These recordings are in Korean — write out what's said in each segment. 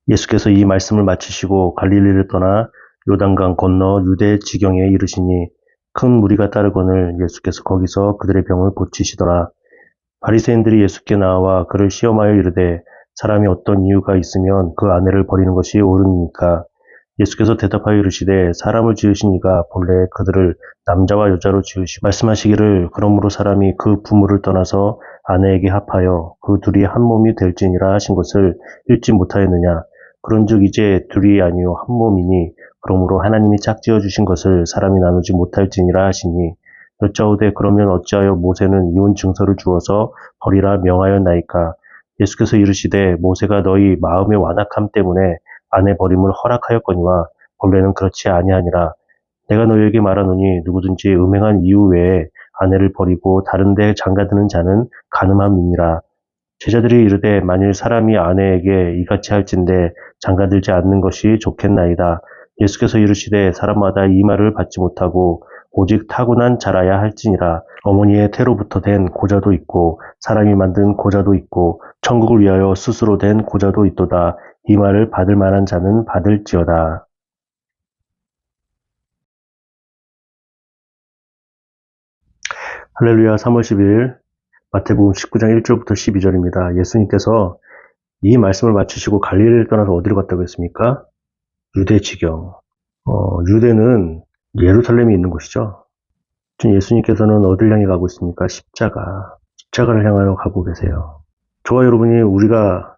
예수께서 이 말씀을 마치시고 갈릴리를 떠나 요단강 건너 유대 지경에 이르시니 큰 무리가 따르거늘 예수께서 거기서 그들의 병을 고치시더라. 바리새인들이 예수께 나와 그를 시험하여 이르되 사람이 어떤 이유가 있으면 그 아내를 버리는 것이 옳으니까. 예수께서 대답하여 이르시되 사람을 지으신 이가 본래 그들을 남자와 여자로 지으시고 말씀하시기를 그러므로 사람이 그 부모를 떠나서 아내에게 합하여 그 둘이 한 몸이 될지니라 하신 것을 읽지 못하였느냐. 그런즉 이제 둘이 아니요 한 몸이니 그러므로 하나님이 짝지어 주신 것을 사람이 나누지 못할지니라 하시니. 여짜오되 그러면 어찌하여 모세는 이혼 증서를 주어서 버리라 명하였나이까. 예수께서 이르시되 모세가 너희 마음의 완악함 때문에 아내 버림을 허락하였거니와 본래는 그렇지 아니하니라. 내가 너희에게 말하노니 누구든지 음행한 이유 외에 아내를 버리고 다른 데 장가드는 자는 간음함이니라. 제자들이 이르되 만일 사람이 아내에게 이같이 할진대 장가들지 않는 것이 좋겠나이다. 예수께서 이르시되 사람마다 이 말을 받지 못하고 오직 타고난 자라야 할지니라. 어머니의 태로부터 된 고자도 있고 사람이 만든 고자도 있고 천국을 위하여 스스로 된 고자도 있도다. 이 말을 받을 만한 자는 받을지어다. 할렐루야. 3월 10일 마태복음 19장 1절부터 12절입니다. 예수님께서 이 말씀을 마치시고 갈릴리를 떠나서 어디로 갔다고 했습니까? 유대 지경. 유대는 예루살렘이 있는 곳이죠. 지금 예수님께서는 어딜 향해 가고 있습니까? 십자가를 향하여 가고 계세요. 저와 여러분이 우리가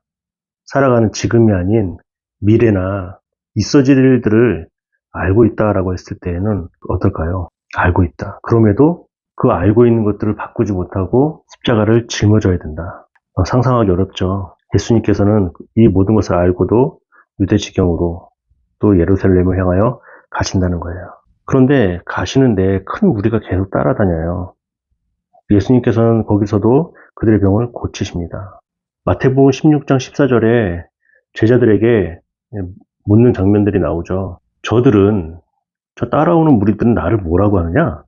살아가는 지금이 아닌 미래나 있어질 일들을 알고 있다라고 했을 때에는 어떨까요? 알고 있다. 그럼에도 그 알고 있는 것들을 바꾸지 못하고 십자가를 짊어져야 된다. 상상하기 어렵죠. 예수님께서는 이 모든 것을 알고도 유대 지경으로 또 예루살렘을 향하여 가신다는 거예요. 그런데 가시는데 큰 무리가 계속 따라다녀요. 예수님께서는 거기서도 그들의 병을 고치십니다. 마태복음 16장 14절에 제자들에게 묻는 장면들이 나오죠. 저 따라오는 무리들은 나를 뭐라고 하느냐?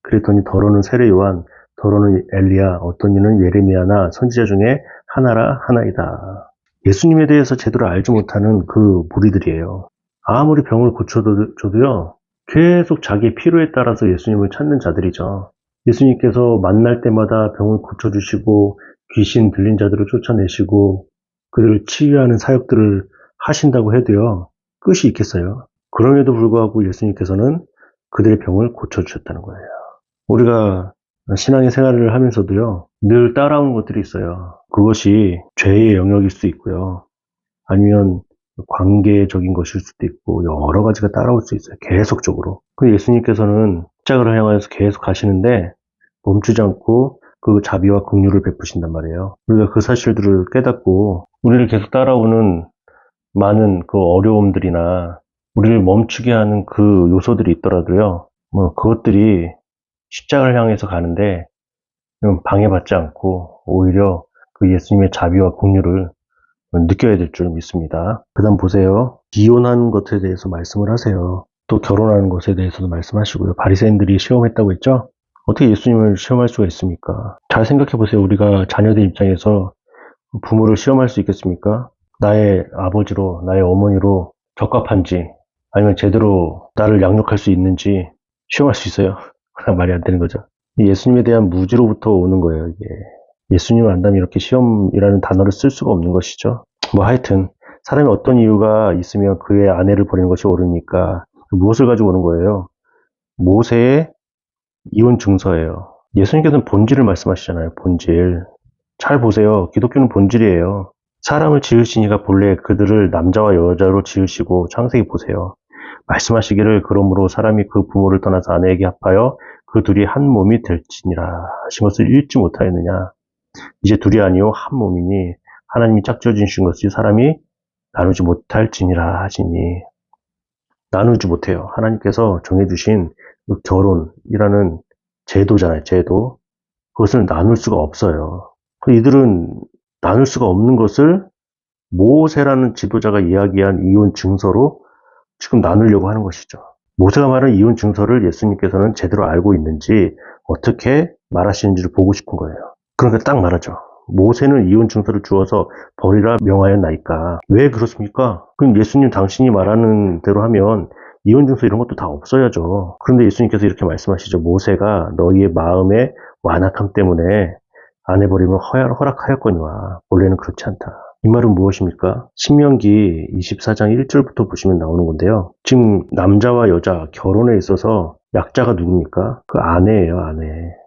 그랬더니 더러는 세례 요한, 더러는 엘리야, 어떤 이는 예레미야나 선지자 중에 하나이다. 예수님에 대해서 제대로 알지 못하는 그 무리들이에요. 아무리 병을 고쳐줘도요, 계속 자기의 필요에 따라서 예수님을 찾는 자들이죠. 예수님께서 만날 때마다 병을 고쳐주시고 귀신 들린 자들을 쫓아내시고 그들을 치유하는 사역들을 하신다고 해도요, 끝이 있겠어요. 그럼에도 불구하고 예수님께서는 그들의 병을 고쳐주셨다는 거예요. 우리가 신앙의 생활을 하면서도요, 늘 따라오는 것들이 있어요. 그것이 죄의 영역일 수도 있고요. 아니면 관계적인 것일 수도 있고 여러 가지가 따라올 수 있어요. 계속적으로. 그 예수님께서는 십자가를 향하여서 계속 가시는데 멈추지 않고 그 자비와 긍휼을 베푸신단 말이에요. 우리가 그 사실들을 깨닫고 우리를 계속 따라오는 많은 그 어려움들이나 우리를 멈추게 하는 그 요소들이 있더라도요. 그것들이 십자가를 향해서 가는데 방해받지 않고 오히려 그 예수님의 자비와 긍휼을 느껴야 될 줄 믿습니다. 그 다음 보세요. 이혼한 것에 대해서 말씀을 하세요. 또 결혼하는 것에 대해서도 말씀하시고요. 바리새인들이 시험했다고 했죠? 어떻게 예수님을 시험할 수가 있습니까? 잘 생각해 보세요. 우리가 자녀들 입장에서 부모를 시험할 수 있겠습니까? 나의 아버지로, 나의 어머니로 적합한지, 아니면 제대로 나를 양육할 수 있는지 시험할 수 있어요. 말이 안 되는 거죠. 예수님에 대한 무지로부터 오는 거예요, 이게. 예수님을 안다면 이렇게 시험이라는 단어를 쓸 수가 없는 것이죠. 하여튼 사람이 어떤 이유가 있으면 그의 아내를 버리는 것이 옳으니까 무엇을 가지고 오는 거예요? 모세의 이혼 증서예요. 예수님께서는 본질을 말씀하시잖아요. 본질. 잘 보세요. 기독교는 본질이에요. 사람을 지으신 이가 본래 그들을 남자와 여자로 지으시고 창세기 보세요. 말씀하시기를 그러므로 사람이 그 부모를 떠나서 아내에게 합하여 그 둘이 한 몸이 될지니라 하신 것을 읽지 못하였느냐. 이제 둘이 아니요 한 몸이니 하나님이 짝지어 주신 것이 사람이 나누지 못할지니라 하시니. 나누지 못해요. 하나님께서 정해주신 그 결혼이라는 제도잖아요. 제도. 그것을 나눌 수가 없어요. 이들은 나눌 수가 없는 것을 모세라는 지도자가 이야기한 이혼 증서로 지금 나누려고 하는 것이죠. 모세가 말한 이혼 증서를 예수님께서는 제대로 알고 있는지 어떻게 말하시는지를 보고 싶은 거예요. 그러니까 딱 말하죠. 모세는 이혼 증서를 주어서 버리라 명하였나이까. 왜 그렇습니까? 그럼 예수님 당신이 말하는 대로 하면 이혼 증서 이런 것도 다 없어야죠. 그런데 예수님께서 이렇게 말씀하시죠. 모세가 너희의 마음의 완악함 때문에 아내 버림을 허락하였거니와 원래는 그렇지 않다. 이 말은 무엇입니까? 신명기 24장 1절부터 보시면 나오는 건데요. 지금 남자와 여자 결혼에 있어서 약자가 누굽니까? 그 아내예요, 아내.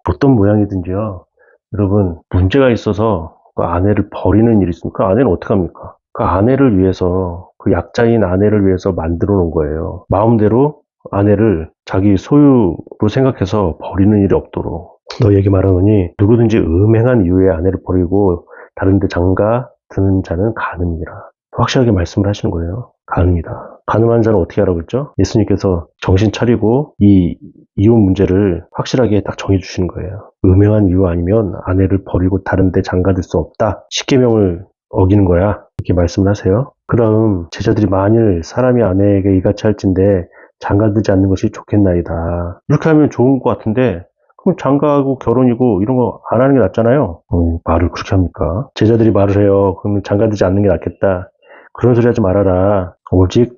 어떤 모양이든지요. 여러분, 문제가 있어서 그 아내를 버리는 일이 있습니까? 그 아내는 어떡합니까? 그 아내를 위해서, 그 약자인 아내를 위해서 만들어 놓은 거예요. 마음대로 아내를 자기 소유로 생각해서 버리는 일이 없도록. 너에게 말하노니 누구든지 음행한 이유에 아내를 버리고 다른 데 장가 드는 자는 가늠이라. 확실하게 말씀을 하시는 거예요. 가늠이다. 가늠한 자는 어떻게 하라고 했죠? 예수님께서 정신 차리고 이 이혼 문제를 확실하게 딱 정해주시는 거예요. 음행한 이유 아니면 아내를 버리고 다른 데 장가들 수 없다. 십계명을 어기는 거야. 이렇게 말씀을 하세요. 그 다음 제자들이 만일 사람이 아내에게 이같이 할진대 장가들지 않는 것이 좋겠나이다. 이렇게 하면 좋은 것 같은데 그럼 장가하고 결혼이고 이런 거 안 하는 게 낫잖아요. 말을 그렇게 합니까? 제자들이 말을 해요. 그러면 장가들지 않는 게 낫겠다. 그런 소리 하지 말아라. 오직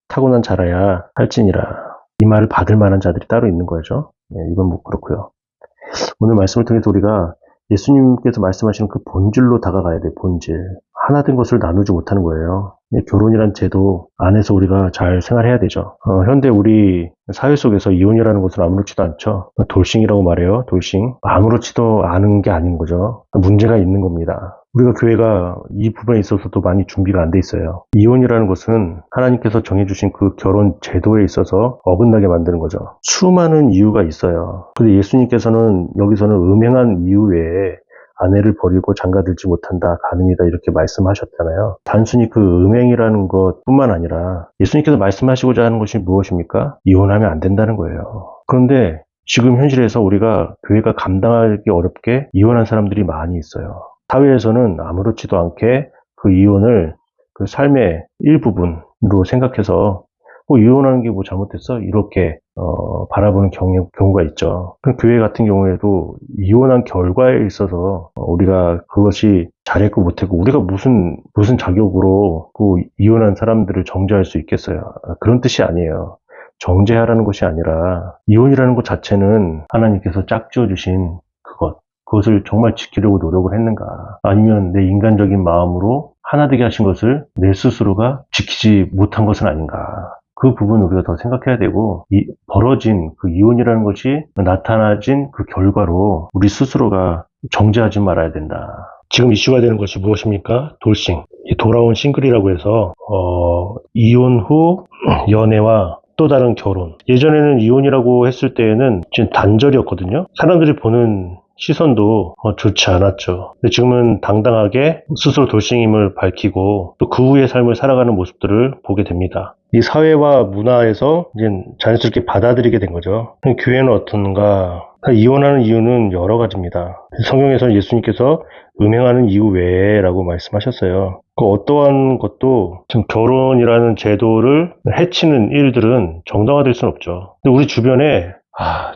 타고난 자라야 할지니라. 이 말을 받을 만한 자들이 따로 있는 거죠. 이건 뭐 그렇고요. 오늘 말씀을 통해서 우리가 예수님께서 말씀하시는 그 본질로 다가가야 돼요. 본질. 하나 된 것을 나누지 못하는 거예요. 결혼이란 제도 안에서 우리가 잘 생활해야 되죠. 현대 우리 사회 속에서 이혼이라는 것은 아무렇지도 않죠. 돌싱이라고 말해요. 돌싱. 아무렇지도 않은 게 아닌 거죠. 문제가 있는 겁니다. 우리가 교회가 이 부분에 있어서도 많이 준비가 안 돼 있어요. 이혼이라는 것은 하나님께서 정해주신 그 결혼 제도에 있어서 어긋나게 만드는 거죠. 수많은 이유가 있어요. 근데 예수님께서는 여기서는 음행한 이유 외에 아내를 버리고 장가들지 못한다, 가늠이다 이렇게 말씀하셨잖아요. 단순히 그 음행이라는 것뿐만 아니라 예수님께서 말씀하시고자 하는 것이 무엇입니까? 이혼하면 안 된다는 거예요. 그런데 지금 현실에서 우리가 교회가 감당하기 어렵게 이혼한 사람들이 많이 있어요. 사회에서는 아무렇지도 않게 그 이혼을 그 삶의 일부분으로 생각해서 이혼하는 게 뭐 잘못됐어? 이렇게 바라보는 경우가 있죠. 그럼 교회 같은 경우에도 이혼한 결과에 있어서 우리가 그것이 잘했고 못했고 우리가 무슨 자격으로 그 이혼한 사람들을 정죄할 수 있겠어요? 그런 뜻이 아니에요. 정죄하라는 것이 아니라 이혼이라는 것 자체는 하나님께서 짝지어 주신 그것을 정말 지키려고 노력을 했는가? 아니면 내 인간적인 마음으로 하나 되게 하신 것을 내 스스로가 지키지 못한 것은 아닌가? 그 부분 우리가 더 생각해야 되고 벌어진 그 이혼이라는 것이 나타나진 그 결과로 우리 스스로가 정죄하지 말아야 된다. 지금 이슈가 되는 것이 무엇입니까? 돌싱. 돌아온 싱글이라고 해서 이혼 후 연애와 또 다른 결혼. 예전에는 이혼이라고 했을 때에는 지금 단절이었거든요. 사람들이 보는 시선도 좋지 않았죠. 근데 지금은 당당하게 스스로 돌싱임을 밝히고 또 그 후의 삶을 살아가는 모습들을 보게 됩니다. 이 사회와 문화에서 이제 자연스럽게 받아들이게 된 거죠. 교회는 어떤가? 이혼하는 이유는 여러 가지입니다. 성경에서는 예수님께서 음행하는 이유 외에라고 말씀하셨어요. 그 어떠한 것도 지금 결혼이라는 제도를 해치는 일들은 정당화될 수는 없죠. 근데 우리 주변에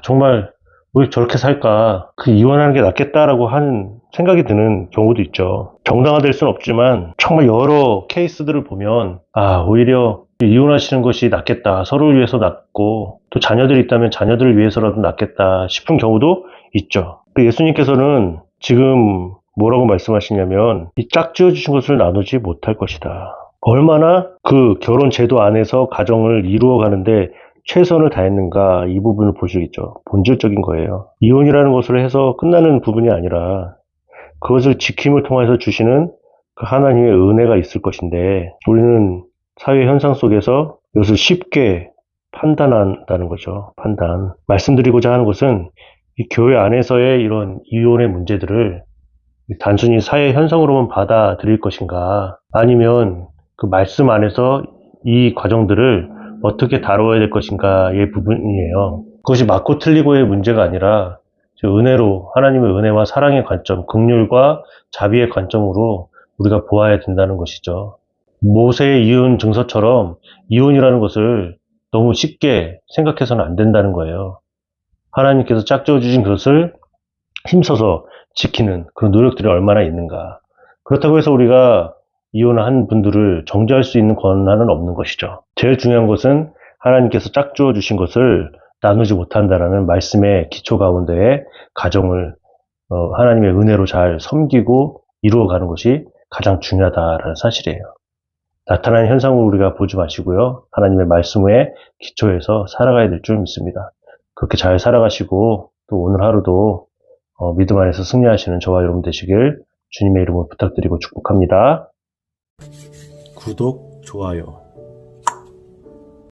정말 왜 저렇게 살까? 이혼하는 게 낫겠다라고 하는 생각이 드는 경우도 있죠. 정당화될 수는 없지만 정말 여러 케이스들을 보면 오히려 이혼하시는 것이 낫겠다. 서로를 위해서 낫고 또 자녀들이 있다면 자녀들을 위해서라도 낫겠다 싶은 경우도 있죠. 예수님께서는 지금 뭐라고 말씀하시냐면 이 짝지어 주신 것을 나누지 못할 것이다. 얼마나 그 결혼 제도 안에서 가정을 이루어 가는데 최선을 다했는가 이 부분을 보시겠죠. 본질적인 거예요. 이혼이라는 것을 해서 끝나는 부분이 아니라 그것을 지킴을 통해서 주시는 그 하나님의 은혜가 있을 것인데 우리는 사회 현상 속에서 이것을 쉽게 판단한다는 거죠. 판단. 말씀드리고자 하는 것은 이 교회 안에서의 이런 이혼의 문제들을 단순히 사회 현상으로만 받아들일 것인가 아니면 그 말씀 안에서 이 과정들을 어떻게 다뤄야 될 것인가의 부분이에요. 그것이 맞고 틀리고의 문제가 아니라 은혜로 하나님의 은혜와 사랑의 관점, 긍휼과 자비의 관점으로 우리가 보아야 된다는 것이죠. 모세의 이혼 증서처럼 이혼이라는 것을 너무 쉽게 생각해서는 안 된다는 거예요. 하나님께서 짝지어 주신 것을 힘써서 지키는 그런 노력들이 얼마나 있는가. 그렇다고 해서 우리가 이혼한 분들을 정죄할 수 있는 권한은 없는 것이죠. 제일 중요한 것은 하나님께서 짝주어 주신 것을 나누지 못한다라는 말씀의 기초 가운데에 가정을 하나님의 은혜로 잘 섬기고 이루어가는 것이 가장 중요하다라는 사실이에요. 나타나는 현상을 우리가 보지 마시고요. 하나님의 말씀에 기초해서 살아가야 될 줄 믿습니다. 그렇게 잘 살아가시고 또 오늘 하루도 믿음 안에서 승리하시는 저와 여러분 되시길 주님의 이름으로 부탁드리고 축복합니다. 구독, 좋아요.